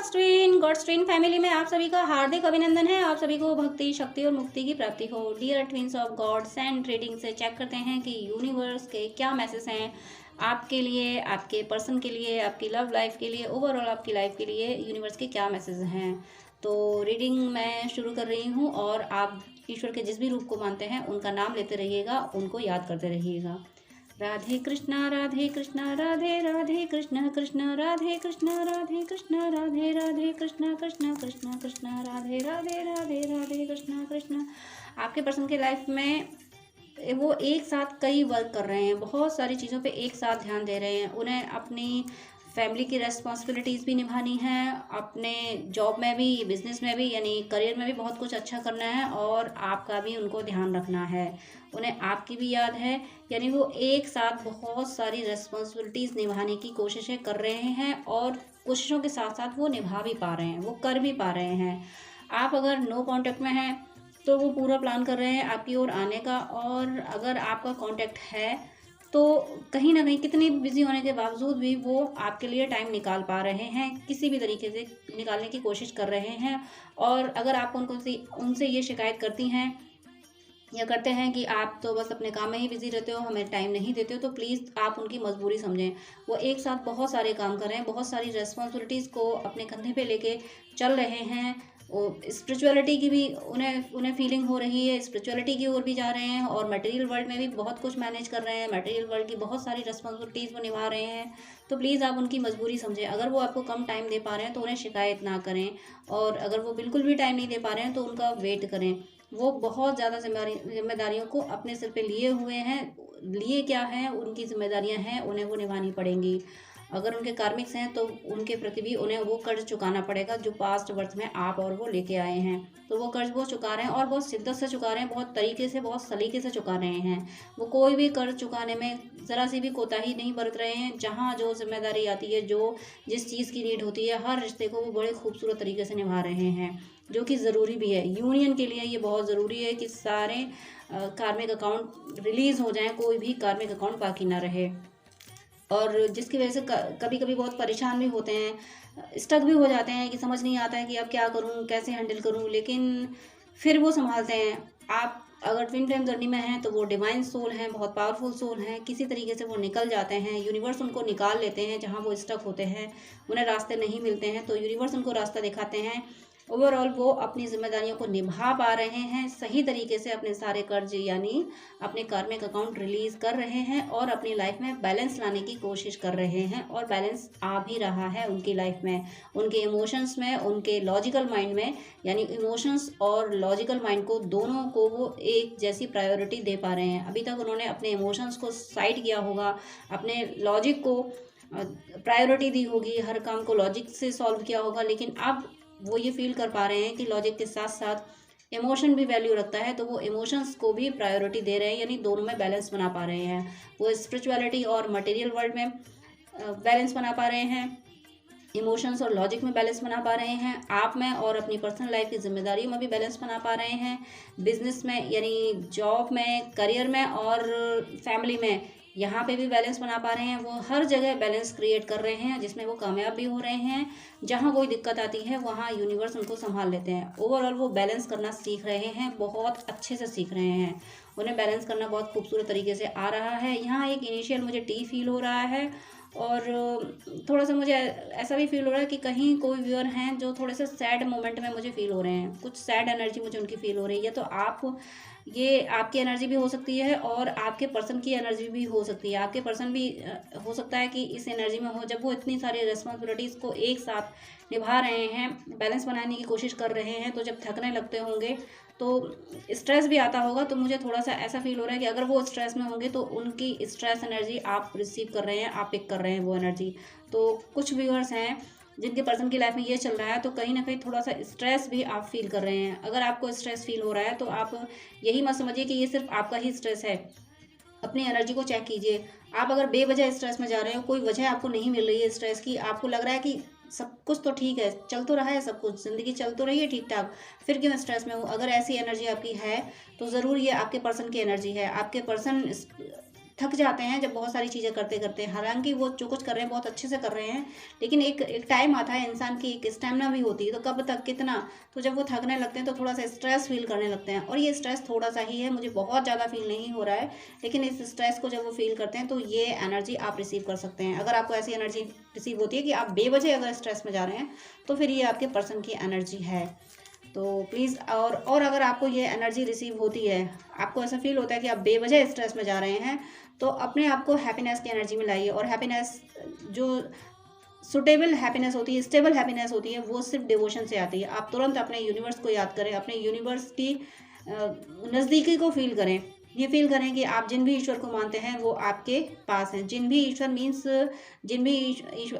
God's twin family में आप सभी का हार्दिक अभिनंदन है। आप सभी को भक्ति, शक्ति और मुक्ति की प्राप्ति हो। Dear twins of God, and reading से चेक करते हैं कि यूनिवर्स के क्या मैसेज हैं आपके लिए, आपके पर्सन के लिए, आपकी लव लाइफ के लिए, ओवरऑल आपकी लाइफ के लिए यूनिवर्स के क्या मैसेज हैं। तो रीडिंग मैं शुरू कर रही हूँ और आप ईश्वर के जिस भी रूप को मानते हैं उनका नाम लेते रहिएगा, उनको याद करते रहिएगा। राधे कृष्णा राधे कृष्णा राधे राधे कृष्णा कृष्णा राधे कृष्णा राधे कृष्णा राधे राधे कृष्णा कृष्णा कृष्णा कृष्णा राधे राधे राधे राधे कृष्णा कृष्णा। आपके पर्सन के लाइफ में वो एक साथ कई वर्क कर रहे हैं, बहुत सारी चीज़ों पे एक साथ ध्यान दे रहे हैं। उन्हें अपनी फैमिली की रेस्पॉन्सिबिलिटीज़ भी निभानी है, अपने जॉब में भी, बिजनेस में भी, यानी करियर में भी बहुत कुछ अच्छा करना है और आपका भी उनको ध्यान रखना है। उन्हें आपकी भी याद है, यानी वो एक साथ बहुत सारी रेस्पॉन्सिबिलिटीज़ निभाने की कोशिशें कर रहे हैं और कोशिशों के साथ साथ वो निभा भी पा रहे हैं, वो कर भी पा रहे हैं। आप अगर नो कांटेक्ट में हैं तो वो पूरा प्लान कर रहे हैं आपकी ओर आने का, और अगर आपका कांटेक्ट है तो कहीं ना कहीं कितने बिजी होने के बावजूद भी वो आपके लिए टाइम निकाल पा रहे हैं, किसी भी तरीके से निकालने की कोशिश कर रहे हैं। और अगर आप उनसे ये शिकायत करती हैं या करते हैं कि आप तो बस अपने काम में ही बिजी रहते हो, हमें टाइम नहीं देते हो, तो प्लीज़ आप उनकी मजबूरी समझें। वो एक साथ बहुत सारे काम कर रहे हैं, बहुत सारी रेस्पॉन्सिबिलिटीज़ को अपने कंधे पे लेके चल रहे हैं। वो स्पिरिचुअलिटी की भी उन्हें उन्हें फीलिंग हो रही है, स्पिरिचुअलिटी की ओर भी जा रहे हैं और मटेरियल वर्ल्ड में भी बहुत कुछ मैनेज कर रहे हैं, मटेरियल वर्ल्ड की बहुत सारी रेस्पॉन्सिबिलिटीज़ वो निभा रहे हैं। तो प्लीज़ आप उनकी मजबूरी समझें। अगर वो आपको कम टाइम दे पा रहे हैं तो उन्हें शिकायत ना करें, और अगर वो बिल्कुल भी टाइम नहीं दे पा रहे हैं तो उनका वेट करें। वो बहुत ज़्यादा जिम्मेदारियों को अपने सिर पे लिए हुए हैं। लिए क्या हैं, उनकी जिम्मेदारियां हैं, उन्हें वो निभानी पड़ेंगी। अगर उनके कार्मिक्स हैं तो उनके प्रति भी उन्हें वो कर्ज चुकाना पड़ेगा जो पास्ट बर्थ में आप और वो लेके आए हैं। तो वो कर्ज वो चुका रहे हैं और बहुत शिद्दत से चुका रहे हैं, बहुत तरीके से, बहुत सलीके से चुका रहे हैं। वो कोई भी कर्ज चुकाने में ज़रा सी भी कोताही नहीं बरत रहे हैं। जहाँ जो जिम्मेदारी आती है, जो जिस चीज़ की नीड होती है, हर रिश्ते को वो बड़े खूबसूरत तरीके से निभा रहे हैं, जो कि ज़रूरी भी है। यूनियन के लिए ये बहुत ज़रूरी है कि सारे कार्मिक अकाउंट रिलीज़ हो जाएं, कोई भी कार्मिक अकाउंट बाकी ना रहे। और जिसकी वजह से कभी कभी बहुत परेशान भी होते हैं, स्टक भी हो जाते हैं कि समझ नहीं आता है कि अब क्या करूं, कैसे हैंडल करूं, लेकिन फिर वो संभालते हैं। आप अगर ट्विन फ्लेम जर्नी में हैं तो वो डिवाइन सोल हैं, बहुत पावरफुल सोल हैं, किसी तरीके से वो निकल जाते हैं। यूनिवर्स उनको निकाल लेते हैं जहाँ वो स्टक होते हैं, उन्हें रास्ते नहीं मिलते हैं तो यूनिवर्स उनको रास्ता दिखाते हैं। ओवरऑल वो अपनी जिम्मेदारियों को निभा पा रहे हैं सही तरीके से, अपने सारे कर्ज यानी अपने कार्मिक अकाउंट रिलीज कर रहे हैं और अपनी लाइफ में बैलेंस लाने की कोशिश कर रहे हैं, और बैलेंस आ भी रहा है उनकी लाइफ में, उनके इमोशंस में, उनके लॉजिकल माइंड में। यानी इमोशंस और लॉजिकल माइंड को, दोनों को वो एक जैसी प्रायोरिटी दे पा रहे हैं। अभी तक उन्होंने अपने इमोशंस को साइड किया होगा, अपने लॉजिक को प्रायोरिटी दी होगी, हर काम को लॉजिक से सॉल्व किया होगा, लेकिन अब वो ये फील कर पा रहे हैं कि लॉजिक के साथ साथ इमोशन भी वैल्यू रखता है, तो वो इमोशंस को भी प्रायोरिटी दे रहे हैं, यानी दोनों में बैलेंस बना पा रहे हैं। वो स्पिरिचुअलिटी और मटेरियल वर्ल्ड में बैलेंस बना पा रहे हैं, इमोशंस और लॉजिक में बैलेंस बना पा रहे हैं, आप में और अपनी पर्सनल लाइफ की जिम्मेदारियों में भी बैलेंस बना पा रहे हैं, बिजनेस में यानी जॉब में, करियर में और फैमिली में, यहाँ पे भी बैलेंस बना पा रहे हैं। वो हर जगह बैलेंस क्रिएट कर रहे हैं जिसमें वो कामयाब भी हो रहे हैं। जहाँ कोई दिक्कत आती है वहाँ यूनिवर्स उनको संभाल लेते हैं। ओवरऑल वो बैलेंस करना सीख रहे हैं, बहुत अच्छे से सीख रहे हैं। उन्हें बैलेंस करना बहुत खूबसूरत तरीके से आ रहा है। यहाँ एक इनिशियल मुझे टी फील हो रहा है, और थोड़ा सा मुझे ऐसा भी फील हो रहा है कि कहीं कोई व्यूअर हैं जो थोड़े से सैड मोमेंट में मुझे फील हो रहे हैं, कुछ सैड एनर्जी मुझे उनकी फील हो रही है। तो आप, ये आपकी एनर्जी भी हो सकती है और आपके पर्सन की एनर्जी भी हो सकती है। आपके पर्सन भी हो सकता है कि इस एनर्जी में हो, जब वो इतनी सारी रिस्पॉन्सिबिलिटीज़ को एक साथ निभा रहे हैं, बैलेंस बनाने की कोशिश कर रहे हैं, तो जब थकने लगते होंगे तो स्ट्रेस भी आता होगा। तो मुझे थोड़ा सा ऐसा फील हो रहा है कि अगर वो स्ट्रेस में होंगे तो उनकी स्ट्रेस एनर्जी आप रिसीव कर रहे हैं, आप पिक कर रहे हैं वो एनर्जी। तो कुछ व्यूअर्स हैं जिनके पर्सन की लाइफ में ये चल रहा है, तो कहीं ना कहीं थोड़ा सा स्ट्रेस भी आप फील कर रहे हैं। अगर आपको स्ट्रेस फील हो रहा है तो आप यही मत समझिए कि ये सिर्फ आपका ही स्ट्रेस है। अपनी एनर्जी को चेक कीजिए। आप अगर बेवजह स्ट्रेस में जा रहे हो, कोई वजह आपको नहीं मिल रही है स्ट्रेस की, आपको लग रहा है कि सब कुछ तो ठीक है, चल तो रहा है, सब कुछ ज़िंदगी चल तो रही है ठीक ठाक, फिर क्यों स्ट्रेस में हूँ, अगर ऐसी एनर्जी आपकी है तो ज़रूर ये आपके पर्सन की एनर्जी है। आपके पर्सन थक जाते हैं जब बहुत सारी चीज़ें करते करते। हालांकि वो जो कुछ कर रहे हैं बहुत अच्छे से कर रहे हैं, लेकिन एक एक टाइम आता है, इंसान की एक स्टेमिना भी होती है, तो कब तक कितना। तो जब वो थकने लगते हैं तो थोड़ा सा स्ट्रेस फील करने लगते हैं, और ये स्ट्रेस थोड़ा सा ही है, मुझे बहुत ज़्यादा फील नहीं हो रहा है, लेकिन इस स्ट्रेस को जब वो फील करते हैं तो ये एनर्जी आप रिसीव कर सकते हैं। अगर आपको ऐसी एनर्जी रिसीव होती है कि आप बेवजह अगर स्ट्रेस में जा रहे हैं, तो फिर ये आपके पर्सन की एनर्जी है। तो प्लीज़, और अगर आपको ये एनर्जी रिसीव होती है, आपको ऐसा फील होता है कि आप बेवजह स्ट्रेस में जा रहे हैं, तो अपने आप को हैप्पीनेस की एनर्जी में लाइए। और हैप्पीनेस जो सुटेबल हैप्पीनेस होती है, स्टेबल हैप्पीनेस होती है, वो सिर्फ डिवोशन से आती है। आप तुरंत अपने यूनिवर्स को याद करें, अपने यूनिवर्स की नज़दीकी को फील करें। ये फील करें कि आप जिन भी ईश्वर को मानते हैं वो आपके पास हैं। जिन भी ईश्वर मीन्स जिन भी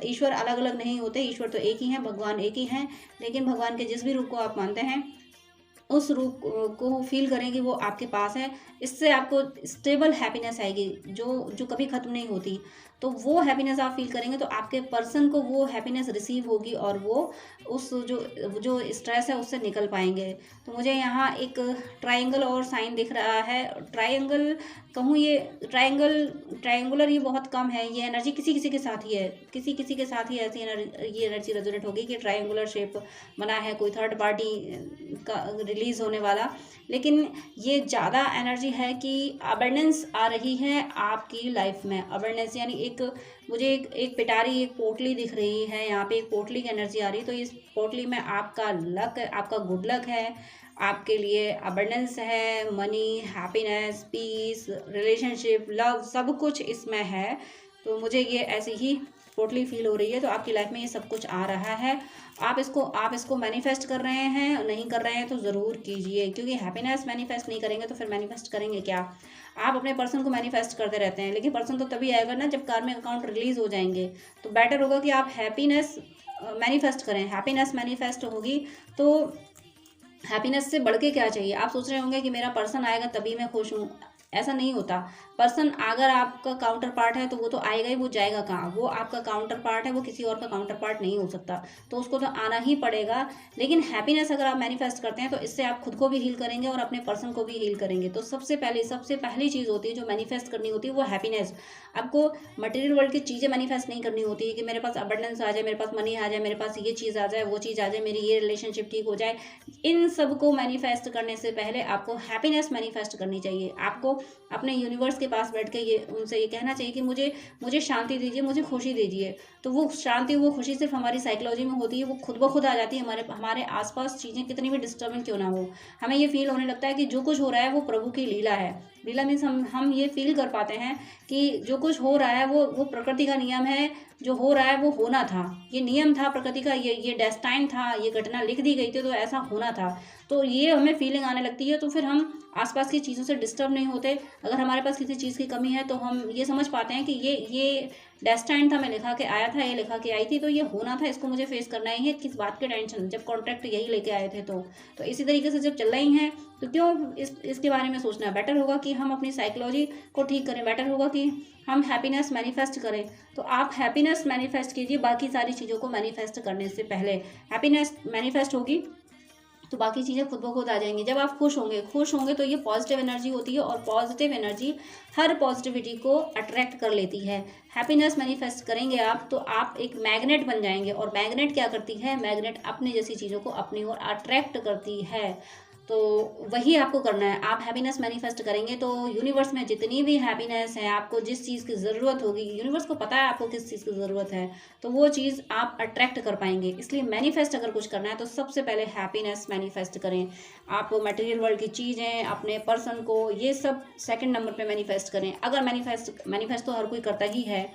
ईश्वर अलग अलग नहीं होते, ईश्वर तो एक ही हैं, भगवान एक ही हैं। लेकिन भगवान के जिस भी रूप को आप मानते हैं, उस रूप को फील करें कि वो आपके पास है। इससे आपको स्टेबल हैप्पीनेस आएगी जो कभी ख़त्म नहीं होती। तो वो हैप्पीनेस आप फील करेंगे तो आपके पर्सन को वो हैप्पीनेस रिसीव होगी, और वो उस जो स्ट्रेस है उससे निकल पाएंगे। तो मुझे यहाँ एक ट्रायंगल और साइन दिख रहा है। ट्रायंगल कहूँ, ये ट्रायंगुलर ये बहुत कम है। ये एनर्जी किसी किसी के साथ ही है, किसी किसी के साथ ही ऐसी ये एनर्जी रेजोनेट होगी कि ट्रायंगुलर शेप बना है, कोई थर्ड पार्टी का रिलीज होने वाला। लेकिन ये ज़्यादा एनर्जी है कि अबंडेंस आ रही है आपकी लाइफ में। अबंडेंस यानी मुझे एक पिटारी, एक पोटली दिख रही है, यहाँ पे एक पोटली की एनर्जी आ रही है। तो इस पोटली में आपका लक, आपका गुड लक है, आपके लिए अबंडेंस है, money, happiness, peace, relationship, love, सब कुछ इसमें है। तो मुझे ये ऐसी ही पोटली फील हो रही है। तो आपकी लाइफ में ये सब कुछ आ रहा है। आप इसको मैनिफेस्ट कर रहे हैं, नहीं कर रहे हैं तो ज़रूर कीजिए, क्योंकि हैप्पीनेस मैनिफेस्ट नहीं करेंगे तो फिर मैनिफेस्ट करेंगे क्या। आप अपने पर्सन को मैनिफेस्ट करते रहते हैं, लेकिन पर्सन तो तभी आएगा ना जब कार्मिक अकाउंट रिलीज हो जाएंगे। तो बेटर होगा कि आप हैप्पीनेस मैनिफेस्ट करें। हैप्पीनेस मैनिफेस्ट होगी तो हैप्पीनेस से बढ़ के क्या चाहिए। आप सोच रहे होंगे कि मेरा पर्सन आएगा तभी मैं खुश हूँ, ऐसा नहीं होता। पर्सन अगर आपका काउंटर पार्ट है तो वो तो आएगा ही, वो जाएगा कहाँ। वो आपका काउंटर पार्ट है, वो किसी और का काउंटर पार्ट नहीं हो सकता, तो उसको तो आना ही पड़ेगा। लेकिन हैप्पीनेस अगर आप मैनिफेस्ट करते हैं तो इससे आप खुद को भी हील करेंगे और अपने पर्सन को भी हील करेंगे। तो सबसे पहली चीज़ होती है जो मैनिफेस्ट करनी होती है वो हैप्पीनेस। आपको मटेरियल वर्ल्ड की चीज़ें मैनिफेस्ट नहीं करनी होती है कि मेरे पास अबंडेंस आ जाए, मेरे पास मनी आ जाए, मेरे पास ये चीज़ आ जाए, वो चीज़ आ जाए, मेरी ये रिलेशनशिप ठीक हो जाए। इन सब को मैनिफेस्ट करने से पहले आपको हैप्पीनेस मैनिफेस्ट करनी चाहिए। आपको अपने यूनिवर्स के पास बैठ के उनसे ये कहना चाहिए कि मुझे शांति दीजिए, मुझे खुशी दीजिए। तो वो शांति, वो खुशी सिर्फ हमारी साइकोलॉजी में होती है, वो खुद ब खुद आ जाती है। हमारे आसपास चीज़ें कितनी भी डिस्टर्बिंग क्यों ना हो, हमें ये फील होने लगता है कि जो कुछ हो रहा है वो प्रभु की लीला है। लीला मीन्स हम ये फील कर पाते हैं कि जो कुछ हो रहा है वो प्रकृति का नियम है। जो हो रहा है वो होना था, ये नियम था प्रकृति का, ये डेस्टाइन था, ये घटना लिख दी गई थी तो ऐसा होना था। तो ये हमें फीलिंग आने लगती है, तो फिर हम आसपास की चीज़ों से डिस्टर्ब नहीं होते। अगर हमारे पास किसी चीज़ की कमी है तो हम ये समझ पाते हैं कि ये डेस्टाइन था, मैं लिखा के आया था, ये लिखा के आई थी, तो ये होना था, इसको मुझे फेस करना ही है। किस बात के टेंशन, जब कॉन्ट्रैक्ट यही लेके आए थे। तो इसी तरीके से जब चल रही हैं तो क्यों इसके बारे में सोचना। बेटर होगा कि हम अपनी साइकोलॉजी को ठीक करें, बेटर होगा कि हम हैप्पीनेस मैनिफेस्ट करें। तो आप हैप्पीनेस मैनिफेस्ट कीजिए बाकी सारी चीज़ों को मैनिफेस्ट करने से पहले। हैप्पीनेस मैनिफेस्ट होगी तो बाकी चीज़ें खुद ब खुद आ जाएंगी। जब आप खुश होंगे तो ये पॉजिटिव एनर्जी होती है, और पॉजिटिव एनर्जी हर पॉजिटिविटी को अट्रैक्ट कर लेती है। हैप्पीनेस मैनिफेस्ट करेंगे आप तो आप एक मैग्नेट बन जाएंगे। और मैग्नेट क्या करती है, मैग्नेट अपने जैसी चीज़ों को अपनी ओर अट्रैक्ट करती है। तो वही आपको करना है। आप हैप्पीनेस मैनिफेस्ट करेंगे तो यूनिवर्स में जितनी भी हैप्पीनेस है, आपको जिस चीज़ की ज़रूरत होगी, यूनिवर्स को पता है आपको किस चीज़ की ज़रूरत है, तो वो चीज़ आप अट्रैक्ट कर पाएंगे। इसलिए मैनिफेस्ट अगर कुछ करना है तो सबसे पहले हैप्पीनेस मैनिफेस्ट करें। आप मटेरियल वर्ल्ड की चीज़ें, अपने पर्सन को, ये सब सेकंड नंबर पे मैनिफेस्ट करें। अगर मैनिफेस्ट तो हर कोई करता ही है,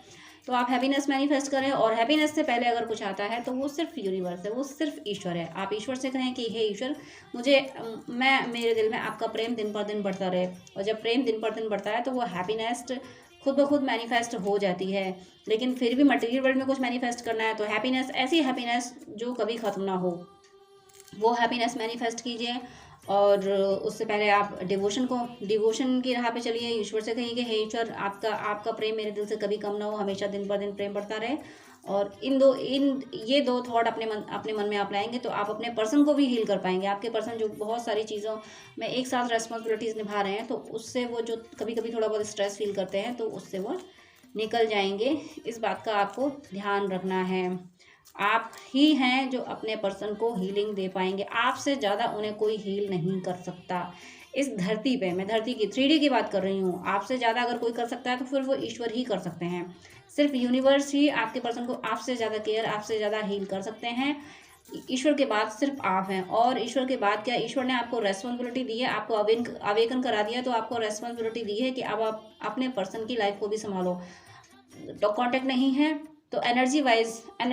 तो आप हैप्पीनेस मैनिफेस्ट करें। और हैप्पीनेस से पहले अगर कुछ आता है तो वो सिर्फ यूनिवर्स है, वो सिर्फ ईश्वर है। आप ईश्वर से कहें कि हे ईश्वर, मेरे दिल में आपका प्रेम दिन पर दिन बढ़ता रहे। और जब प्रेम दिन पर दिन बढ़ता है तो वो हैप्पीनेस खुद ब खुद मैनिफेस्ट हो जाती है। लेकिन फिर भी मटेरियल वर्ल्ड में कुछ मैनिफेस्ट करना है तो हैप्पीनेस, ऐसी हैप्पीनेस जो कभी ख़त्म ना हो, वो हैप्पीनेस मैनिफेस्ट कीजिए। और उससे पहले आप डिवोशन की राह पे चलिए। ईश्वर से कहिए कि हे ईश्वर, आपका प्रेम मेरे दिल से कभी कम ना हो, हमेशा दिन पर दिन प्रेम बढ़ता रहे। और ये दो थॉट अपने मन में आप लाएंगे तो आप अपने पर्सन को भी हील कर पाएंगे। आपके पर्सन जो बहुत सारी चीज़ों में एक साथ रेस्पॉन्सिबिलिटीज़ निभा रहे हैं, तो उससे वो जो कभी कभी थोड़ा बहुत स्ट्रेस फील करते हैं, तो उससे वो निकल जाएंगे। इस बात का आपको ध्यान रखना है। आप ही हैं जो अपने पर्सन को हीलिंग दे पाएंगे। आपसे ज़्यादा उन्हें कोई हील नहीं कर सकता इस धरती पे। मैं धरती की 3D की बात कर रही हूँ। आपसे ज़्यादा अगर कोई कर सकता है तो फिर वो ईश्वर ही कर सकते हैं। सिर्फ यूनिवर्स ही आपके पर्सन को आपसे ज़्यादा केयर, आपसे ज़्यादा हील कर सकते हैं। ईश्वर के बाद सिर्फ आप हैं। और ईश्वर के बाद क्या, ईश्वर ने आपको रेस्पॉन्सिबिलिटी दी है, आपको अवेकन करा दिया, तो आपको रेस्पॉन्सिबिलिटी दी है कि अब आप अपने पर्सन की लाइफ को भी संभालो। कांटेक्ट नहीं है तो एनर्जी वाइज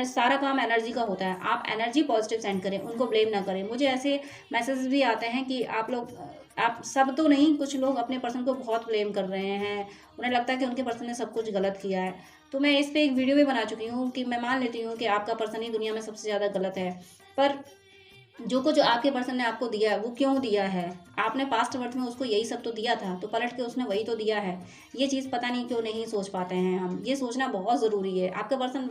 सारा काम एनर्जी का होता है। आप एनर्जी पॉजिटिव सेंड करें, उनको ब्लेम ना करें। मुझे ऐसे मैसेज भी आते हैं कि आप सब तो नहीं, कुछ लोग अपने पर्सन को बहुत ब्लेम कर रहे हैं, उन्हें लगता है कि उनके पर्सन ने सब कुछ गलत किया है। तो मैं इस पे एक वीडियो भी बना चुकी हूँ कि मैं मान लेती हूँ कि आपका पर्सन ही दुनिया में सबसे ज़्यादा गलत है, पर जो कुछ आपके पर्सन ने आपको दिया है वो क्यों दिया है? आपने पास्ट वर्थ में उसको यही सब तो दिया था, तो पलट के उसने वही तो दिया है। ये चीज़ पता नहीं क्यों नहीं सोच पाते हैं हम। ये सोचना बहुत ज़रूरी है। आपका पर्सन,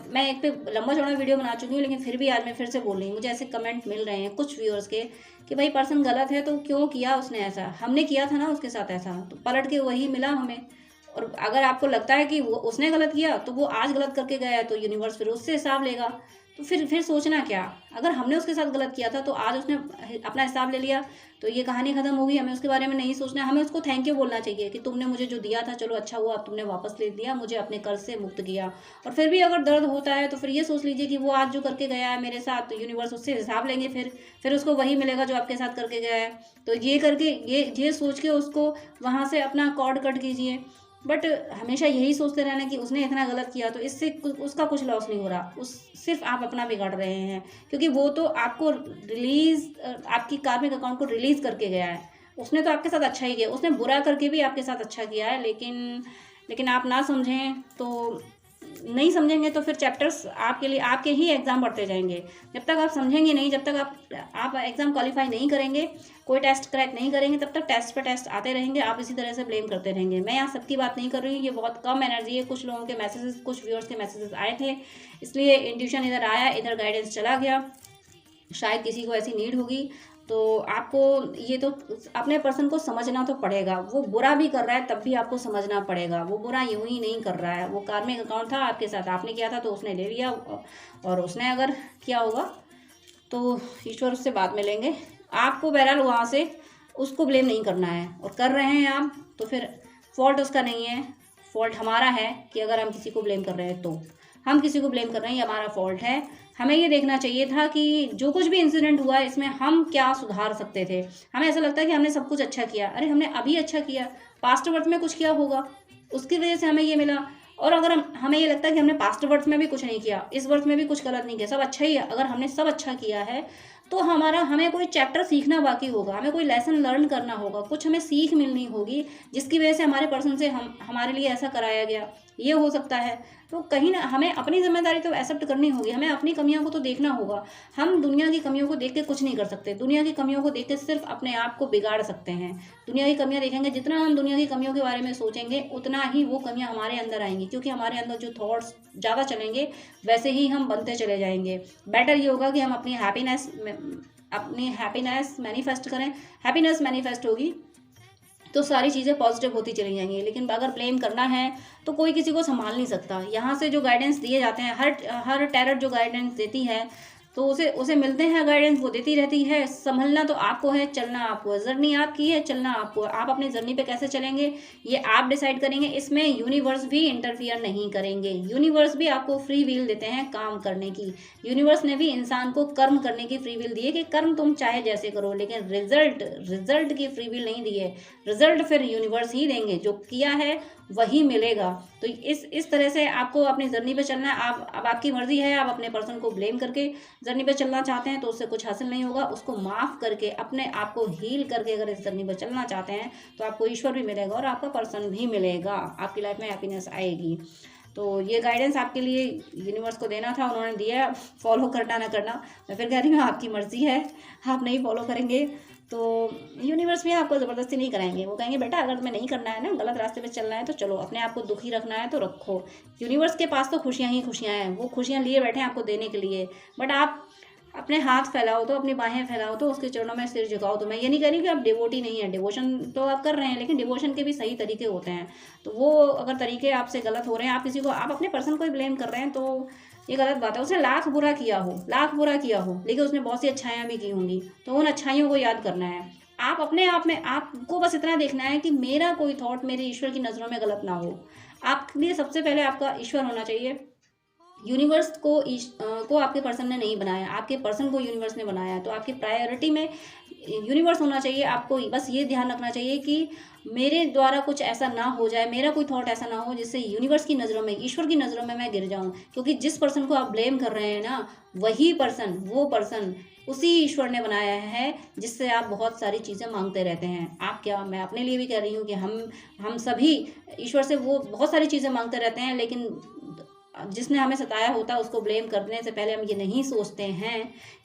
मैं एक पे लंबा चौड़ा वीडियो बना चुकी हूँ, लेकिन फिर भी आज मैं फिर से बोल रही हूँ। मुझे ऐसे कमेंट मिल रहे हैं कुछ व्यूअर्स के कि भाई पर्सन गलत है तो क्यों किया उसने ऐसा, हमने किया था ना उसके साथ ऐसा, तो पलट के वही मिला हमें। और अगर आपको लगता है कि वो उसने गलत किया तो वो आज गलत करके गया है, तो यूनिवर्स फिर उससे हिसाब लेगा। तो फिर सोचना क्या, अगर हमने उसके साथ गलत किया था तो आज उसने अपना हिसाब ले लिया तो ये कहानी खत्म होगी। हमें उसके बारे में नहीं सोचना, हमें उसको थैंक यू बोलना चाहिए कि तुमने मुझे जो दिया था, चलो अच्छा हुआ, अब तुमने वापस ले दिया, मुझे अपने कर्ज से मुक्त किया। और फिर भी अगर दर्द होता है तो फिर ये सोच लीजिए कि वो आज जो करके गया है मेरे साथ, तो यूनिवर्स उससे हिसाब लेंगे, फिर उसको वही मिलेगा जो आपके साथ करके गया है। तो ये करके ये सोच के उसको वहाँ से अपना कॉर्ड कट कीजिए। बट हमेशा यही सोचते रहना कि उसने इतना गलत किया तो इससे उसका कुछ लॉस नहीं हो रहा, उस सिर्फ आप अपना बिगाड़ रहे हैं। क्योंकि वो तो आपको आपकी कार्मिक अकाउंट को रिलीज करके गया है। उसने तो आपके साथ अच्छा ही किया, उसने बुरा करके भी आपके साथ अच्छा किया है। लेकिन आप ना समझें तो नहीं समझेंगे तो फिर चैप्टर्स आपके लिए आपके ही एग्ज़ाम बढ़ते जाएंगे। जब तक आप समझेंगे नहीं, जब तक आप एग्ज़ाम क्वालिफाई नहीं करेंगे, कोई टेस्ट क्रैक नहीं करेंगे, तब तक टेस्ट पे टेस्ट आते रहेंगे, आप इसी तरह से ब्लेम करते रहेंगे। मैं यहाँ सबकी बात नहीं कर रही हूँ, ये बहुत कम एनर्जी है। कुछ लोगों के मैसेजेस, कुछ व्यूअर्स के मैसेजेस आए थे, इसलिए इंट्यूशन इधर आया, इधर गाइडेंस चला गया। शायद किसी को ऐसी नीड होगी। तो आपको ये तो अपने पर्सन को समझना तो पड़ेगा। वो बुरा भी कर रहा है तब भी आपको समझना पड़ेगा, वो बुरा यूं ही नहीं कर रहा है। वो कार्मिक अकाउंट था आपके साथ, आपने किया था तो उसने ले लिया, और उसने अगर किया होगा तो ईश्वर उससे बाद में लेंगे। आपको बहरहाल वहाँ से उसको ब्लेम नहीं करना है, और कर रहे हैं आप तो फिर फॉल्ट उसका नहीं है, फॉल्ट हमारा है कि अगर हम किसी को ब्लेम कर रहे हैं तो हम किसी को ब्लेम कर रहे हैं, ये हमारा फॉल्ट है। हमें ये देखना चाहिए था कि जो कुछ भी इंसिडेंट हुआ है इसमें हम क्या सुधार सकते थे। हमें ऐसा लगता है कि हमने सब कुछ अच्छा किया, अरे हमने अभी अच्छा किया, पास्ट वर्थ में कुछ किया होगा, उसकी वजह से हमें ये मिला। और अगर हमें ये लगता है कि हमने पास्ट वर्थ में भी कुछ नहीं किया, इस वर्थ में भी कुछ गलत नहीं किया, सब अच्छा ही है, अगर हमने सब अच्छा किया है तो हमें कोई चैप्टर सीखना बाकी होगा, हमें कोई लेसन लर्न करना होगा, कुछ हमें सीख मिलनी होगी जिसकी वजह से हमारे पर्सन से हमारे लिए ऐसा कराया गया, ये हो सकता है। तो कहीं ना हमें अपनी जिम्मेदारी तो एक्सेप्ट करनी होगी, हमें अपनी कमियों को तो देखना होगा। हम दुनिया की कमियों को देख के कुछ नहीं कर सकते, दुनिया की कमियों को देख के सिर्फ अपने आप को बिगाड़ सकते हैं। दुनिया की कमियां देखेंगे, जितना हम दुनिया की कमियों के बारे में सोचेंगे उतना ही वो कमियां हमारे अंदर आएंगी, क्योंकि हमारे अंदर जो थॉट्स ज़्यादा चलेंगे वैसे ही हम बनते चले जाएंगे। बेटर ये होगा कि हम अपनी हैप्पीनेस मैनिफेस्ट करें। हैप्पीनेस मैनिफेस्ट होगी तो सारी चीज़ें पॉजिटिव होती चली जाएंगी। लेकिन अगर ब्लेम करना है तो कोई किसी को संभाल नहीं सकता। यहाँ से जो गाइडेंस दिए जाते हैं, हर टैरट जो गाइडेंस देती है तो उसे मिलते हैं गाइडेंस, वो देती रहती है। संभलना तो आपको है, चलना आपको है, जर्नी आपकी है, चलना आपको है। आप अपनी जर्नी पे कैसे चलेंगे ये आप डिसाइड करेंगे, इसमें यूनिवर्स भी इंटरफियर नहीं करेंगे। यूनिवर्स भी आपको फ्री विल देते हैं काम करने की। यूनिवर्स ने भी इंसान को कर्म करने की फ्री विल दी है कि कर्म तुम चाहे जैसे करो, लेकिन रिजल्ट की फ्री विल नहीं दी है। रिजल्ट फिर यूनिवर्स ही देंगे, जो किया है वही मिलेगा। तो इस तरह से आपको अपनी जर्नी पे चलना है। अब आपकी मर्जी है, आप अपने पर्सन को ब्लेम करके जर्नी पे चलना चाहते हैं तो उससे कुछ हासिल नहीं होगा। उसको माफ़ करके, अपने आप को हील करके अगर इस जर्नी पे चलना चाहते हैं तो आपको ईश्वर भी मिलेगा और आपका पर्सन भी मिलेगा, आपकी लाइफ में हैप्पीनेस आएगी। तो ये गाइडेंस आपके लिए यूनिवर्स को देना था, उन्होंने दिया। फॉलो करना ना करना मैं फिर कह रही हूँ आपकी मर्ज़ी है, आप नहीं फॉलो करेंगे तो यूनिवर्स भी आपको ज़बरदस्ती नहीं कराएंगे। वो कहेंगे बेटा अगर तुम्हें नहीं करना है ना, गलत रास्ते पे चलना है तो चलो, अपने आप को दुखी रखना है तो रखो। यूनिवर्स के पास तो खुशियाँ ही खुशियाँ हैं, वो खुशियाँ लिए बैठे हैं आपको देने के लिए। बट आप अपने हाथ फैलाओ तो, अपनी बाहें फैलाओ तो, उसके चरणों में सिर झुकाओ तो। मैं ये नहीं कह रही कि आप डिवोटी नहीं है, डिवोशन तो आप कर रहे हैं, लेकिन डिवोशन के भी सही तरीके होते हैं। तो वो अगर तरीके आपसे गलत हो रहे हैं, आप किसी को, आप अपने पर्सन को ही ब्लेम कर रहे हैं तो ये गलत बात है। उसने लाख बुरा किया हो, लाख बुरा किया हो, लेकिन उसने बहुत सी अच्छाइयाँ भी की होंगी, तो उन अच्छाइयों को याद करना है। आप अपने आप में, आपको बस इतना देखना है कि मेरा कोई थॉट मेरे ईश्वर की नज़रों में गलत ना हो। आपके लिए सबसे पहले आपका ईश्वर होना चाहिए। यूनिवर्स को आपके पर्सन ने नहीं बनाया, आपके पर्सन को यूनिवर्स ने बनाया। तो आपकी प्रायोरिटी में यूनिवर्स होना चाहिए। आपको बस ये ध्यान रखना चाहिए कि मेरे द्वारा कुछ ऐसा ना हो जाए, मेरा कोई थॉट ऐसा ना हो जिससे यूनिवर्स की नज़रों में, ईश्वर की नज़रों में मैं गिर जाऊं। क्योंकि जिस पर्सन को आप ब्लेम कर रहे हैं ना, वही पर्सन, वो पर्सन उसी ईश्वर ने बनाया है जिससे आप बहुत सारी चीज़ें मांगते रहते हैं। आप क्या, मैं अपने लिए भी कह रही हूँ कि हम सभी ईश्वर से वो बहुत सारी चीज़ें मांगते रहते हैं, लेकिन जिसने हमें सताया होता है उसको ब्लेम करने से पहले हम ये नहीं सोचते हैं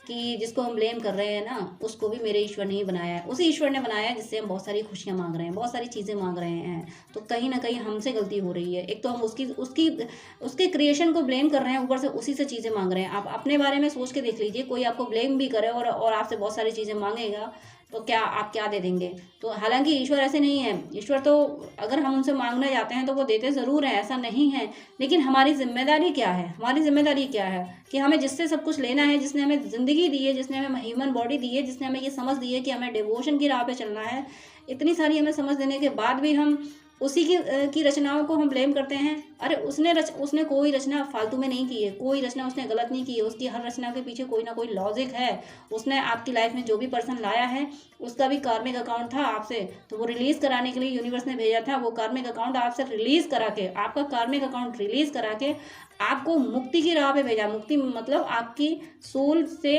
कि जिसको हम ब्लेम कर रहे हैं ना, उसको भी मेरे ईश्वर ने ही बनाया है, उसी ईश्वर ने बनाया है जिससे हम बहुत सारी खुशियाँ मांग रहे हैं, बहुत सारी चीज़ें मांग रहे हैं। तो कहीं ना कहीं हमसे गलती हो रही है। एक तो हम उसके क्रिएशन को ब्लेम कर रहे हैं, ऊपर से उसी से चीज़ें मांग रहे हैं। आप अपने बारे में सोच के देख लीजिए, कोई आपको ब्लेम भी करे और आपसे बहुत सारी चीज़ें मांगेगा तो क्या आप क्या दे देंगे? तो हालांकि ईश्वर ऐसे नहीं है। ईश्वर तो अगर हम उनसे मांगने जाते हैं तो वो देते ज़रूर हैं, ऐसा नहीं है। लेकिन हमारी जिम्मेदारी क्या है? हमारी जिम्मेदारी क्या है कि हमें जिससे सब कुछ लेना है, जिसने हमें ज़िंदगी दी है, जिसने हमें ह्यूमन बॉडी दी है, जिसने हमें ये समझ दी है कि हमें डिवोशन की राह पे चलना है, इतनी सारी हमें समझ देने के बाद भी हम उसी की रचनाओं को हम ब्लेम करते हैं। अरे उसने कोई रचना फालतू में नहीं की है, कोई रचना उसने गलत नहीं की है। उसकी हर रचना के पीछे कोई ना कोई लॉजिक है। उसने आपकी लाइफ में जो भी पर्सन लाया है उसका भी कार्मिक अकाउंट था आपसे, तो वो रिलीज कराने के लिए यूनिवर्स ने भेजा था। वो कार्मिक अकाउंट आपसे रिलीज करा के, आपका कार्मिक अकाउंट रिलीज करा के आपको मुक्ति की राह पे भेजा। मुक्ति मतलब आपकी सोल से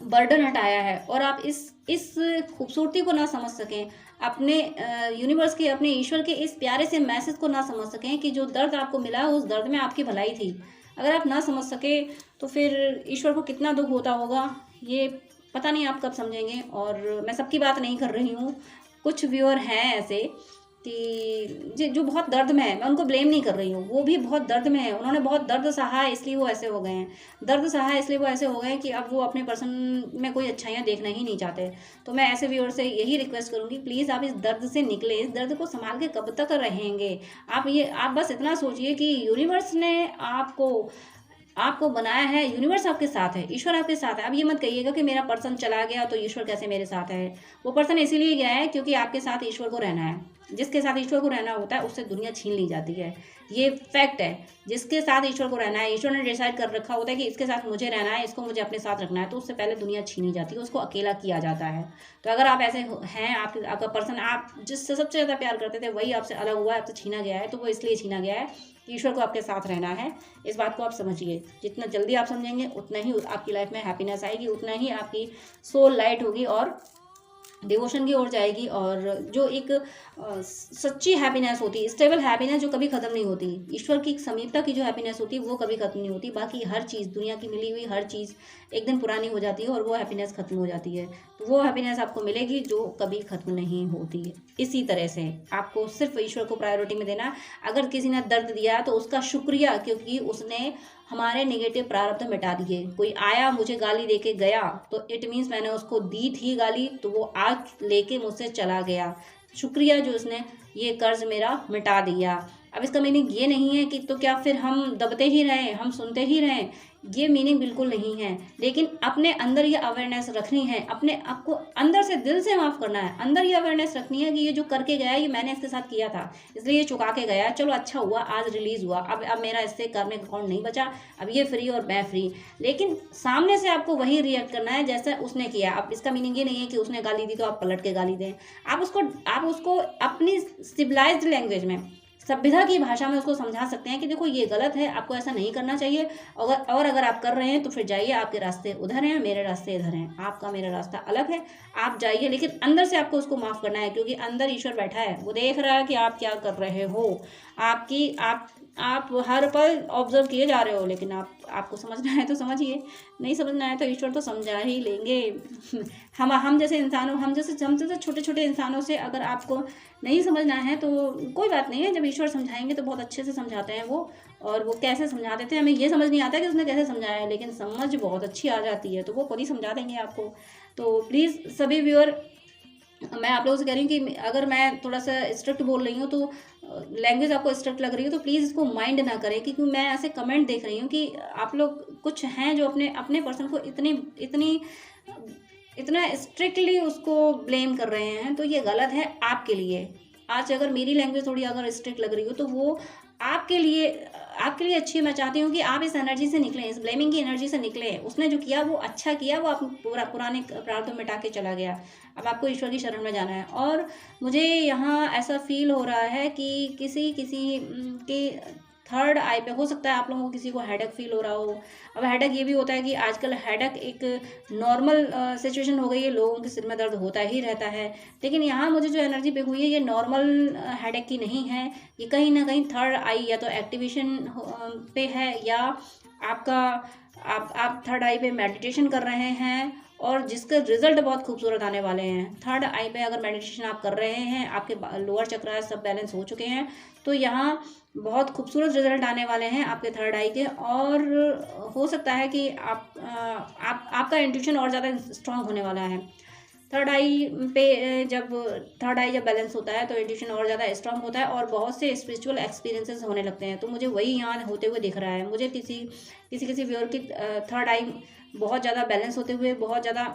बर्डन हटाया है। और आप इस खूबसूरती को ना समझ सकें, अपने यूनिवर्स के, अपने ईश्वर के इस प्यारे से मैसेज को ना समझ सकें कि जो दर्द आपको मिला है उस दर्द में आपकी भलाई थी। अगर आप ना समझ सके तो फिर ईश्वर को कितना दुख होता होगा, ये पता नहीं आप कब समझेंगे। और मैं सबकी बात नहीं कर रही हूँ, कुछ व्यूअर हैं ऐसे कि जो बहुत दर्द में है, मैं उनको ब्लेम नहीं कर रही हूँ, वो भी बहुत दर्द में है। उन्होंने बहुत दर्द सहा है इसलिए वो ऐसे हो गए हैं, दर्द सहा है इसलिए वो ऐसे हो गए हैं कि अब वो अपने पर्सन में कोई अच्छाइयाँ देखना ही नहीं चाहते। तो मैं ऐसे व्यूअर से यही रिक्वेस्ट करूँगी, प्लीज़ आप इस दर्द से निकले। इस दर्द को संभाल के कब तक रहेंगे? आप बस इतना सोचिए कि यूनिवर्स ने आपको बनाया है, यूनिवर्स आपके साथ है, ईश्वर आपके साथ है। अब ये मत कहिएगा कि मेरा पर्सन चला गया तो ईश्वर कैसे मेरे साथ है। वो पर्सन इसीलिए गया है क्योंकि आपके साथ ईश्वर को रहना है। जिसके साथ ईश्वर को रहना होता है उससे दुनिया छीन ली जाती है, ये फैक्ट है। जिसके साथ ईश्वर को रहना है, ईश्वर ने डिसाइड कर रखा होता है कि इसके साथ मुझे रहना है, इसको मुझे अपने साथ रखना है, तो उससे पहले दुनिया छीनी जाती है, उसको अकेला किया जाता है। तो अगर आप ऐसे हैं, आपका पर्सन, आप जिससे सबसे ज़्यादा प्यार करते थे वही आपसे अलग हुआ है, आपसे छीना गया है, तो वो इसलिए छीना गया है कि ईश्वर को आपके साथ रहना है। इस बात को आप समझिए। जितना जल्दी आप समझेंगे उतना ही आपकी लाइफ में हैप्पीनेस आएगी, उतना ही आपकी सोल लाइट होगी और डिवोशन की ओर जाएगी। और जो एक सच्ची हैप्पीनेस होती है, स्टेबल हैप्पीनेस जो कभी ख़त्म नहीं होती, ईश्वर की समीपता की जो हैप्पीनेस होती है वो कभी ख़त्म नहीं होती। बाकी हर चीज़, दुनिया की मिली हुई हर चीज़ एक दिन पुरानी हो जाती है और वो हैप्पीनेस ख़त्म हो जाती है। तो वो हैप्पीनेस आपको मिलेगी जो कभी ख़त्म नहीं होती है। इसी तरह से आपको सिर्फ ईश्वर को प्रायोरिटी में देना। अगर किसी ने दर्द दिया तो उसका शुक्रिया, क्योंकि उसने हमारे नेगेटिव प्रारब्ध मिटा दिए। कोई आया मुझे गाली दे के गया तो इट मीन्स मैंने उसको दी थी गाली, तो वो आज लेके मुझसे चला गया। शुक्रिया जो उसने ये कर्ज मेरा मिटा दिया। अब इसका मीनिंग ये नहीं है कि तो क्या फिर हम दबते ही रहें, हम सुनते ही रहें, ये मीनिंग बिल्कुल नहीं है। लेकिन अपने अंदर ये अवेयरनेस रखनी है, अपने आपको अंदर से, दिल से माफ़ करना है। अंदर ये अवेयरनेस रखनी है कि ये जो करके गया ये मैंने इसके साथ किया था, इसलिए ये चुका के गया, चलो अच्छा हुआ आज रिलीज़ हुआ, अब मेरा इससे कार्मिक अकाउंट नहीं बचा, अब ये फ्री और मैं फ्री। लेकिन सामने से आपको वही रिएक्ट करना है जैसा उसने किया। अब इसका मीनिंग ये नहीं है कि उसने गाली दी तो आप पलट के गाली दें। आप उसको अपनी सिविलाइज्ड लैंग्वेज में, सभ्यता की भाषा में उसको समझा सकते हैं कि देखो ये गलत है, आपको ऐसा नहीं करना चाहिए। और अगर आप कर रहे हैं तो फिर जाइए, आपके रास्ते उधर हैं, मेरे रास्ते इधर हैं, आपका मेरा रास्ता अलग है, आप जाइए। लेकिन अंदर से आपको उसको माफ़ करना है, क्योंकि अंदर ईश्वर बैठा है, वो देख रहा है कि आप क्या कर रहे हो। आप हर पल ऑब्जर्व किए जा रहे हो, लेकिन आपको समझना है तो समझिए, नहीं समझना है तो ईश्वर तो समझा ही लेंगे। हम जैसे इंसानों हम जैसे छोटे छोटे इंसानों से अगर आपको नहीं समझना है तो कोई बात नहीं है, जब ईश्वर समझाएंगे तो बहुत अच्छे से समझाते हैं वो। और वो कैसे समझाते थे हमें ये समझ नहीं आता कि उसने कैसे समझाया है, लेकिन समझ बहुत अच्छी आ जाती है, तो वो खुद ही समझा देंगे आपको। तो प्लीज़ सभी व्यूअर, मैं आप लोगों से कह रही हूँ कि अगर मैं थोड़ा सा स्ट्रिक्ट बोल रही हूँ तो लैंग्वेज आपको स्ट्रिक्ट लग रही है तो प्लीज़ इसको माइंड ना करें, क्योंकि मैं ऐसे कमेंट देख रही हूँ कि आप लोग कुछ हैं जो अपने अपने पर्सन को इतना स्ट्रिक्टली उसको ब्लेम कर रहे हैं, तो ये गलत है आपके लिए। आज अगर मेरी लैंग्वेज थोड़ी अगर स्ट्रिक्ट लग रही हो तो वो आपके लिए अच्छी है। मैं चाहती हूँ कि आप इस एनर्जी से निकलें, इस ब्लेमिंग की एनर्जी से निकलें। उसने जो किया वो अच्छा किया, वो आप पुराने प्रारब्धों मिटा के चला गया। अब आपको ईश्वर की शरण में जाना है। और मुझे यहाँ ऐसा फील हो रहा है कि किसी किसी के थर्ड आई पे हो सकता है आप लोगों को किसी को हेडेक फील हो रहा हो। अब हेडेक ये भी होता है कि आजकल हेडेक एक नॉर्मल सिचुएशन हो गई है, लोगों के सिर में दर्द होता ही रहता है। लेकिन यहाँ मुझे जो एनर्जी पिक हुई है ये नॉर्मल हेडेक की नहीं है, ये कहीं ना कहीं थर्ड आई या तो एक्टिवेशन पे है, या आपका आप थर्ड आई पे मेडिटेशन कर रहे हैं और जिसके रिजल्ट बहुत खूबसूरत आने वाले हैं। थर्ड आई पे अगर मेडिटेशन आप कर रहे हैं, आपके लोअर चक्र सब बैलेंस हो चुके हैं, तो यहाँ बहुत खूबसूरत रिजल्ट आने वाले हैं आपके थर्ड आई के। और हो सकता है कि आपका इंट्यूशन और ज़्यादा स्ट्रांग होने वाला है। थर्ड आई पे थर्ड आई जब बैलेंस होता है तो इंट्यूशन और ज़्यादा स्ट्रांग होता है और बहुत से स्पिरिचुअल एक्सपीरियंसेस होने लगते हैं। तो मुझे वही यहाँ होते हुए दिख रहा है। मुझे किसी व्यूअर की थर्ड आई बहुत ज़्यादा बैलेंस होते हुए, बहुत ज़्यादा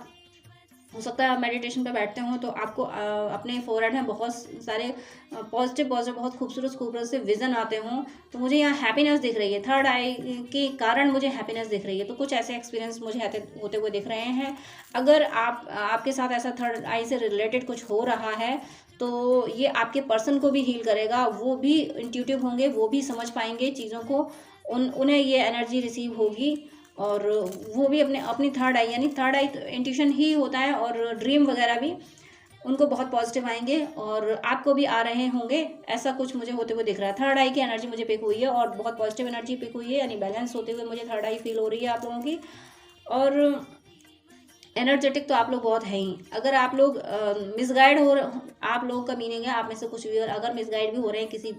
हो सकता है आप मेडिटेशन पे बैठते हो तो आपको अपने फोरहेड में बहुत सारे पॉजिटिव बहुत खूबसूरत से विजन आते हों। तो मुझे यहाँ हैप्पीनेस दिख रही है, थर्ड आई के कारण मुझे हैप्पीनेस दिख रही है। तो कुछ ऐसे एक्सपीरियंस मुझे होते हुए दिख रहे हैं। अगर आपके साथ ऐसा थर्ड आई से रिलेटेड कुछ हो रहा है तो ये आपके पर्सन को भी हील करेगा। वो भी इंट्यूटिव होंगे, वो भी समझ पाएंगे चीज़ों को, उन्हें ये एनर्जी रिसीव होगी और वो भी अपनी थर्ड आई, यानी थर्ड आई इंट्यूशन ही होता है, और ड्रीम वगैरह भी उनको बहुत पॉजिटिव आएंगे और आपको भी आ रहे होंगे। ऐसा कुछ मुझे होते हुए दिख रहा है। थर्ड आई की एनर्जी मुझे पिक हुई है और बहुत पॉजिटिव एनर्जी पिक हुई है, यानी बैलेंस होते हुए मुझे थर्ड आई फील हो रही है आप लोगों की। और एनर्जेटिक तो आप लोग बहुत हैं ही। अगर आप लोग मिसगाइड आप लोगों का मीनिंग है आप में से कुछ भी अगर मिसगाइड भी हो रहे हैं, किसी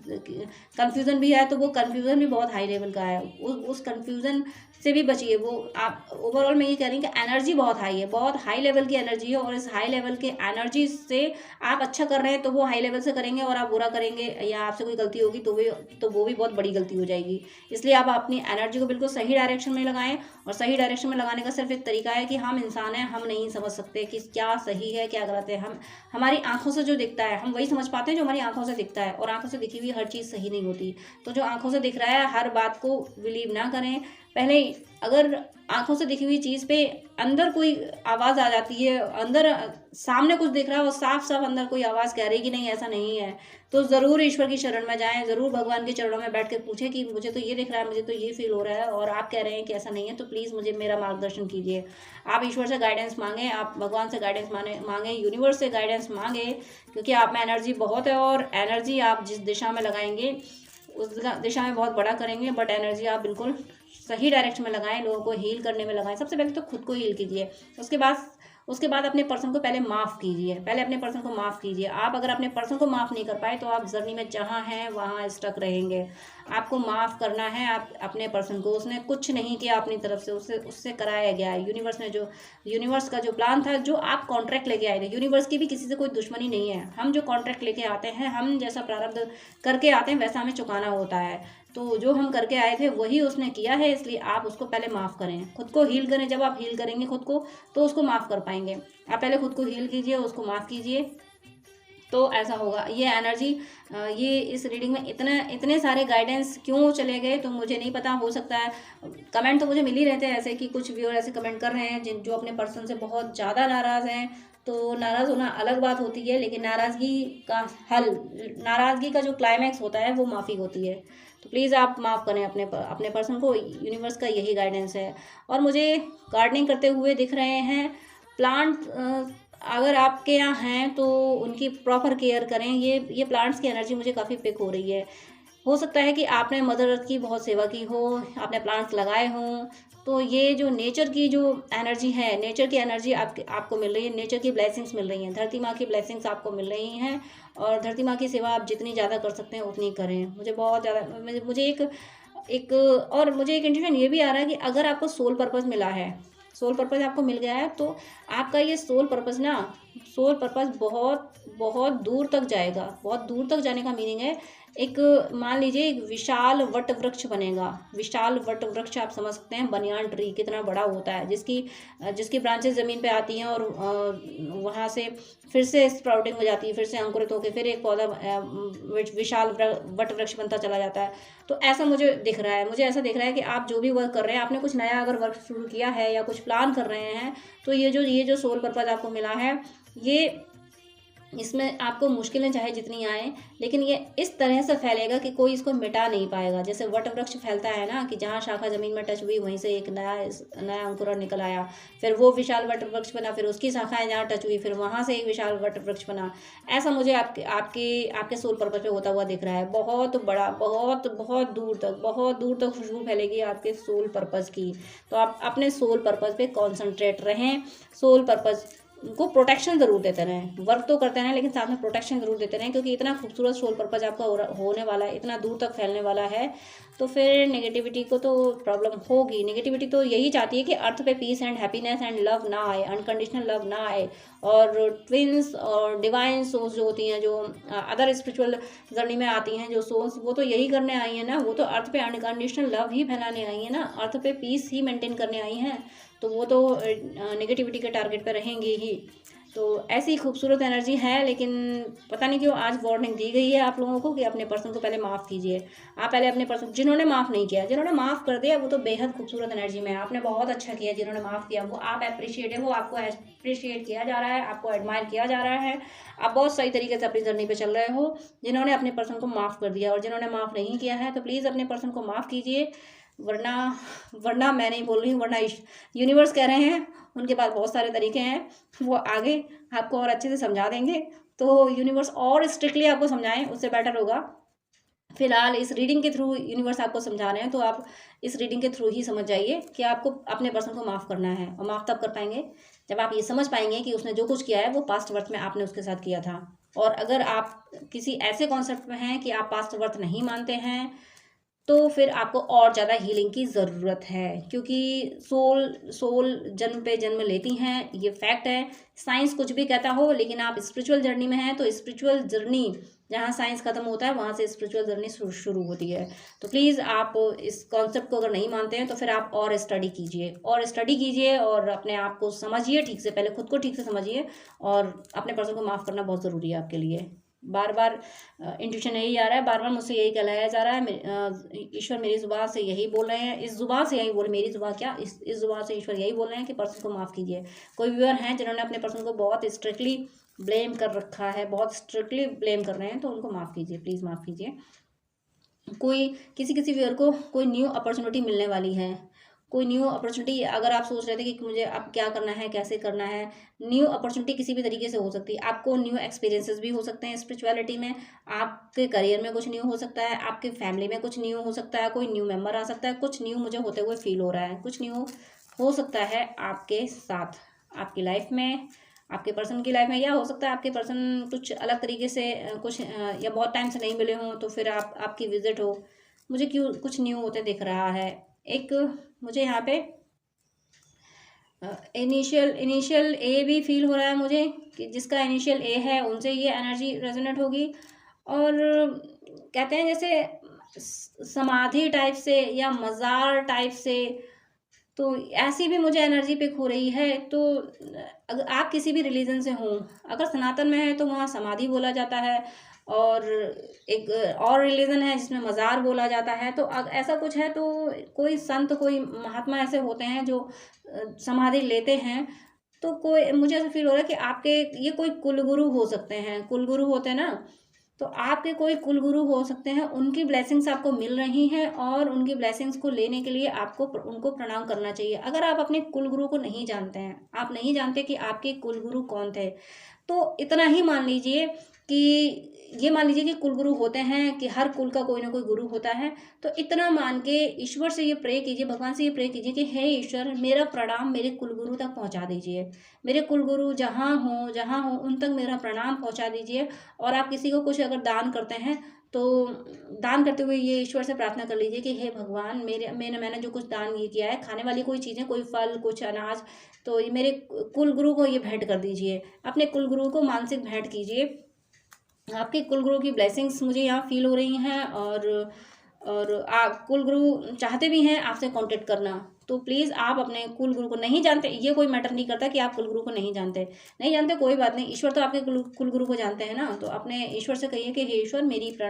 कंफ्यूजन भी है, तो वो कंफ्यूजन भी बहुत हाई लेवल का है। उस कंफ्यूजन से भी बचिए। वो आप ओवरऑल मैं ये कह रही हूँ कि एनर्जी बहुत हाई है, बहुत हाई लेवल की एनर्जी है, और इस हाई लेवल के एनर्जी से आप अच्छा कर रहे हैं तो वो हाई लेवल से करेंगे, और आप बुरा करेंगे या आपसे कोई गलती होगी तो वो भी बहुत बड़ी गलती हो जाएगी। इसलिए आप अपनी एनर्जी को बिल्कुल सही डायरेक्शन में लगाएं, और सही डायरेक्शन में लगाने का सिर्फ एक तरीका है कि हम इंसान हैं, हम नहीं समझ सकते कि क्या सही है क्या गलत है। हमारी आंखों से जो दिखता है हम वही समझ पाते हैं जो हमारी आंखों से दिखता है, और आंखों से दिखी हुई हर चीज़ सही नहीं होती। तो जो आंखों से दिख रहा है हर बात को बिलीव ना करें। पहले अगर आंखों से दिखी हुई चीज़ पे अंदर कोई आवाज़ आ जाती है, अंदर सामने कुछ दिख रहा है और साफ साफ अंदर कोई आवाज़ कह रही कि नहीं ऐसा नहीं है, तो ज़रूर ईश्वर की शरण में जाएं, ज़रूर भगवान के चरणों में बैठ के पूछें कि मुझे तो ये दिख रहा है, मुझे तो ये फील हो रहा है और आप कह रहे हैं कि ऐसा नहीं है, तो प्लीज़ मुझे मेरा मार्गदर्शन कीजिए। आप ईश्वर से गाइडेंस मांगें, आप भगवान से गाइडेंस मांगें, यूनिवर्स से गाइडेंस मांगें, क्योंकि आप में एनर्जी बहुत है और एनर्जी आप जिस दिशा में लगाएंगे उस दिशा में बहुत बड़ा करेंगे। बट एनर्जी आप बिल्कुल सही डायरेक्शन में लगाएं, लोगों को हील करने में लगाएं। सबसे पहले तो खुद को हील कीजिए, उसके बाद अपने पर्सन को पहले माफ़ कीजिए। पहले अपने पर्सन को माफ़ कीजिए। आप अगर अपने पर्सन को माफ़ नहीं कर पाए तो आप जर्नी में जहाँ हैं वहाँ स्टक रहेंगे। आपको माफ़ करना है आप अपने पर्सन को। उसने कुछ नहीं किया अपनी तरफ से, उससे कराया गया है। यूनिवर्स का जो प्लान था, जो आप कॉन्ट्रैक्ट लेके आए थे, यूनिवर्स की भी किसी से कोई दुश्मनी नहीं है। हम जो कॉन्ट्रैक्ट लेके आते हैं, हम जैसा प्रारब्ध करके आते हैं वैसा हमें चुकाना होता है। तो जो हम करके आए थे वही उसने किया है, इसलिए आप उसको पहले माफ़ करें, खुद को हील करें। जब आप हील करेंगे खुद को तो उसको माफ़ कर पाएंगे। आप पहले खुद को हील कीजिए, उसको माफ़ कीजिए, तो ऐसा होगा। ये एनर्जी ये इस रीडिंग में इतने सारे गाइडेंस क्यों चले गए तो मुझे नहीं पता। हो सकता है कमेंट तो मुझे मिल ही रहते हैं ऐसे कि कुछ व्यूअर ऐसे कमेंट कर रहे हैं जो अपने पर्सन से बहुत ज़्यादा नाराज़ हैं। तो नाराज़ होना अलग बात होती है, लेकिन नाराज़गी का जो क्लाइमैक्स होता है वो माफ़ी होती है। तो प्लीज़ आप माफ़ करें अपने पर्सन को। यूनिवर्स का यही गाइडेंस है। और मुझे गार्डनिंग करते हुए दिख रहे हैं प्लांट। अगर आपके यहाँ हैं तो उनकी प्रॉपर केयर करें। ये प्लांट्स की एनर्जी मुझे काफ़ी पिक हो रही है। हो सकता है कि आपने मदर अर्थ की बहुत सेवा की हो, आपने प्लांट्स लगाए हों, तो ये जो नेचर की जो एनर्जी है, नेचर की एनर्जी आपको मिल रही है, नेचर की ब्लेसिंग्स मिल रही हैं, धरती माँ की ब्लेसिंग्स आपको मिल रही हैं। और धरती माँ की सेवा आप जितनी ज़्यादा कर सकते हैं उतनी करें। मुझे बहुत ज़्यादा मुझे एक एक और मुझे एक इंट्यूशन ये भी आ रहा है कि अगर आपको सोल पर्पस मिला है, सोल पर्पस आपको मिल गया है, तो आपका ये सोल पर्पस ना, सोल पर्पस बहुत बहुत दूर तक जाएगा। बहुत दूर तक जाने का मीनिंग है, एक मान लीजिए एक विशाल वट वृक्ष बनेगा। विशाल वट वृक्ष आप समझ सकते हैं, बनियान ट्री कितना बड़ा होता है, जिसकी जिसकी ब्रांचेस ज़मीन पे आती हैं और वहाँ से फिर से स्प्राउटिंग हो जाती है, फिर से अंकुरित होकर फिर एक पौधा विशाल वट वृक्ष बनता चला जाता है। तो ऐसा मुझे दिख रहा है, मुझे ऐसा दिख रहा है कि आप जो भी वर्क कर रहे हैं, आपने कुछ नया अगर वर्क शुरू किया है या कुछ प्लान कर रहे हैं, तो ये जो सोल पर्पस आपको मिला है, ये इसमें आपको मुश्किलें चाहे जितनी आए, लेकिन ये इस तरह से फैलेगा कि कोई इसको मिटा नहीं पाएगा। जैसे वट वृक्ष फैलता है ना, कि जहाँ शाखा ज़मीन में टच हुई वहीं से एक नया अंकुरण निकल आया, फिर वो विशाल वट वृक्ष बना, फिर उसकी शाखाएं जहाँ टच हुई फिर वहाँ से एक विशाल वट वृक्ष बना। ऐसा मुझे आपके आपके आपके सोल पर्पस पे होता हुआ दिख रहा है। बहुत बड़ा, बहुत बहुत दूर तक खुशबू फैलेगी आपके सोल पर्पस की। तो आप अपने सोल पर्पस पे कॉन्सेंट्रेट रहें। सोल पर्पस को प्रोटेक्शन ज़रूर देते रहें, वर्क तो करते रहें लेकिन साथ में प्रोटेक्शन ज़रूर देते रहें, क्योंकि इतना खूबसूरत सोल पर्पस आपका होने वाला है, इतना दूर तक फैलने वाला है। तो फिर नेगेटिविटी को तो प्रॉब्लम होगी। नेगेटिविटी तो यही चाहती है कि अर्थ पे peace and happiness and love ना आए, अनकंडीशनल लव ना आए। और ट्विंस और डिवाइन सोल्स जो होती हैं, जो अदर स्पिरिचुअल जर्नी में आती हैं जो सोल्स, वो तो यही करने आई हैं ना, वो तो अर्थ पे अनकंडीशनल लव ही फैलाने आई हैं ना, अर्थ पे पीस ही मेंटेन करने आई हैं। तो वो तो नेगेटिविटी के टारगेट पर रहेंगी ही। तो ऐसी खूबसूरत एनर्जी है, लेकिन पता नहीं क्यों आज वार्निंग दी गई है आप लोगों को कि अपने पर्सन को पहले माफ़ कीजिए। आप पहले अपने पर्सन, जिन्होंने माफ़ नहीं किया, जिन्होंने माफ़ कर दिया वो तो बेहद खूबसूरत एनर्जी में है, आपने बहुत अच्छा किया। जिन्होंने माफ़ किया वो आप अप्रिशिएट है, वो आपको अप्रिशिएट किया जा रहा है, आपको एडमायर किया जा रहा है, आप बहुत सही तरीके से अपनी जर्नी पे चल रहे हो। जिन्होंने अपने पर्सन को माफ़ कर दिया और जिन्होंने माफ़ नहीं किया है, तो प्लीज़ अपने पर्सन को माफ़ कीजिए। वरना वरना मैं नहीं बोल रही हूँ, वरना यूनिवर्स कह रहे हैं, उनके पास बहुत सारे तरीके हैं, वो आगे आपको और अच्छे से समझा देंगे। तो यूनिवर्स और स्ट्रिक्टली आपको समझाएं, उससे बेटर होगा। फिलहाल इस रीडिंग के थ्रू यूनिवर्स आपको समझा रहे हैं, तो आप इस रीडिंग के थ्रू ही समझ जाइए कि आपको अपने पर्सन को माफ़ करना है। और माफ़ तब कर पाएंगे जब आप ये समझ पाएंगे कि उसने जो कुछ किया है वो पास्ट वर्थ में आपने उसके साथ किया था। और अगर आप किसी ऐसे कॉन्सेप्ट में हैं कि आप पास्ट वर्थ नहीं मानते हैं, तो फिर आपको और ज़्यादा हीलिंग की ज़रूरत है, क्योंकि सोल सोल जन्म पे जन्म लेती हैं, ये फैक्ट है। साइंस कुछ भी कहता हो, लेकिन आप स्पिरिचुअल जर्नी में हैं, तो स्पिरिचुअल जर्नी जहाँ साइंस खत्म होता है वहाँ से स्पिरिचुअल जर्नी शुरू होती है। तो प्लीज़ आप इस कॉन्सेप्ट को अगर नहीं मानते हैं तो फिर आप और स्टडी कीजिए, और स्टडी कीजिए, और अपने आप को समझिए ठीक से, पहले खुद को ठीक से समझिए। और अपने पर्सन को माफ़ करना बहुत ज़रूरी है आपके लिए। बार बार इंट्यूशन यही आ रहा है, बार बार मुझसे यही कहलाया जा रहा है। ईश्वर मेरी जुबान से यही बोल रहे हैं, इस जुबान से यही बोल, मेरी जुबान क्या, इस जुबान से ईश्वर यही बोल रहे हैं कि पर्सन को माफ़ कीजिए। कोई व्यूअर हैं जिन्होंने अपने पर्सन को बहुत स्ट्रिक्टली ब्लेम कर रखा है, बहुत स्ट्रिक्टली ब्लेम कर रहे हैं, तो उनको माफ़ कीजिए, प्लीज़ माफ़ कीजिए। कोई किसी व्यूअर को कोई न्यू अपॉर्चुनिटी मिलने वाली है, कोई न्यू अपॉर्चुनिटी। अगर आप सोच रहे थे कि मुझे अब क्या करना है, कैसे करना है, न्यू अपॉर्चुनिटी किसी भी तरीके से हो सकती है। आपको न्यू एक्सपीरियंसेस भी हो सकते हैं स्पिरिचुअलिटी में, आपके करियर में कुछ न्यू हो सकता है, आपके फैमिली में कुछ न्यू हो सकता है, कोई न्यू मेंबर आ सकता है, कुछ न्यू मुझे होते हुए फील हो रहा है, कुछ न्यू हो सकता है आपके साथ, आपकी लाइफ में, आपके पर्सन की लाइफ में। या हो सकता है आपके पर्सन कुछ अलग तरीके से कुछ या बहुत टाइम से नहीं मिले हों, तो फिर आपकी विजिट हो। मुझे क्यों कुछ न्यू होते दिख रहा है। एक मुझे यहाँ पे इनिशियल ए भी फील हो रहा है मुझे, कि जिसका इनिशियल ए है उनसे ये एनर्जी रेजोनेट होगी। और कहते हैं जैसे समाधि टाइप से या मज़ार टाइप से, तो ऐसी भी मुझे एनर्जी पिक हो रही है। तो अगर आप किसी भी रिलीजन से हों, अगर सनातन में है तो वहाँ समाधि बोला जाता है, और एक और रिलीजन है जिसमें मज़ार बोला जाता है। तो ऐसा कुछ है, तो कोई संत, कोई महात्मा ऐसे होते हैं जो समाधि लेते हैं। तो कोई मुझे ऐसा फील हो रहा है कि आपके ये कोई कुलगुरु हो सकते हैं, कुलगुरु होते हैं ना, तो आपके कोई कुलगुरु हो सकते हैं, उनकी ब्लेसिंग्स आपको मिल रही हैं, और उनकी ब्लेसिंग्स को लेने के लिए आपको उनको प्रणाम करना चाहिए। अगर आप अपने कुलगुरु को नहीं जानते हैं, आप नहीं जानते कि आपके कुलगुरु कौन थे, तो इतना ही मान लीजिए कि ये मान लीजिए कि कुलगुरु होते हैं कि हर कुल का कोई ना कोई गुरु होता है, तो इतना मान के ईश्वर से ये प्रे कीजिए, भगवान से ये प्रे कीजिए कि हे ईश्वर, मेरा प्रणाम मेरे कुलगुरु तक पहुंचा दीजिए। मेरे कुलगुरु जहाँ हो उन तक मेरा प्रणाम पहुंचा दीजिए। और आप किसी को कुछ अगर दान करते हैं तो दान करते हुए ये ईश्वर से प्रार्थना कर लीजिए कि हे भगवान, मैंने जो कुछ दान ये किया है, खाने वाली कोई चीज़ें, कोई फल, कुछ अनाज, तो ये मेरे कुलगुरु को ये भेंट कर दीजिए। अपने कुलगुरु को मानसिक भेंट कीजिए। आपके कुलगुरु की ब्लेसिंग्स मुझे यहाँ फील हो रही हैं। और आप कुलगुरु चाहते भी हैं आपसे कांटेक्ट करना, तो प्लीज़ आप अपने कुलगुरु को नहीं जानते, ये कोई मैटर नहीं करता कि आप कुलगुरु को नहीं जानते, कोई बात नहीं, ईश्वर तो आपके कुलगुरु को जानते हैं ना। तो अपने ईश्वर से कहिए कि हे ईश्वर,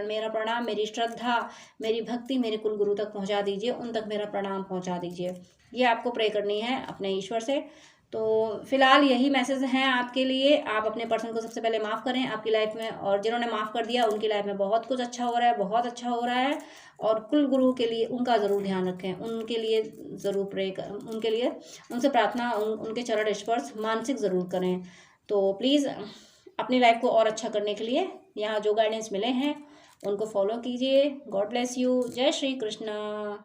मेरा प्रणाम, मेरी श्रद्धा, मेरी भक्ति मेरे कुलगुरु तक पहुँचा दीजिए, उन तक मेरा प्रणाम पहुँचा दीजिए। ये आपको प्रे करनी है अपने ईश्वर से। तो फिलहाल यही मैसेज हैं आपके लिए। आप अपने पर्सन को सबसे पहले माफ़ करें आपकी लाइफ में, और जिन्होंने माफ़ कर दिया उनकी लाइफ में बहुत कुछ अच्छा हो रहा है, बहुत अच्छा हो रहा है। और कुल गुरु के लिए उनका ज़रूर ध्यान रखें, उनके लिए ज़रूर प्रे कर, उनके लिए उनसे प्रार्थना, उनके चरण स्पर्श मानसिक ज़रूर करें। तो प्लीज़ अपनी लाइफ को और अच्छा करने के लिए यहाँ जो गाइडेंस मिले हैं उनको फॉलो कीजिए। God bless you. जय श्री कृष्णा।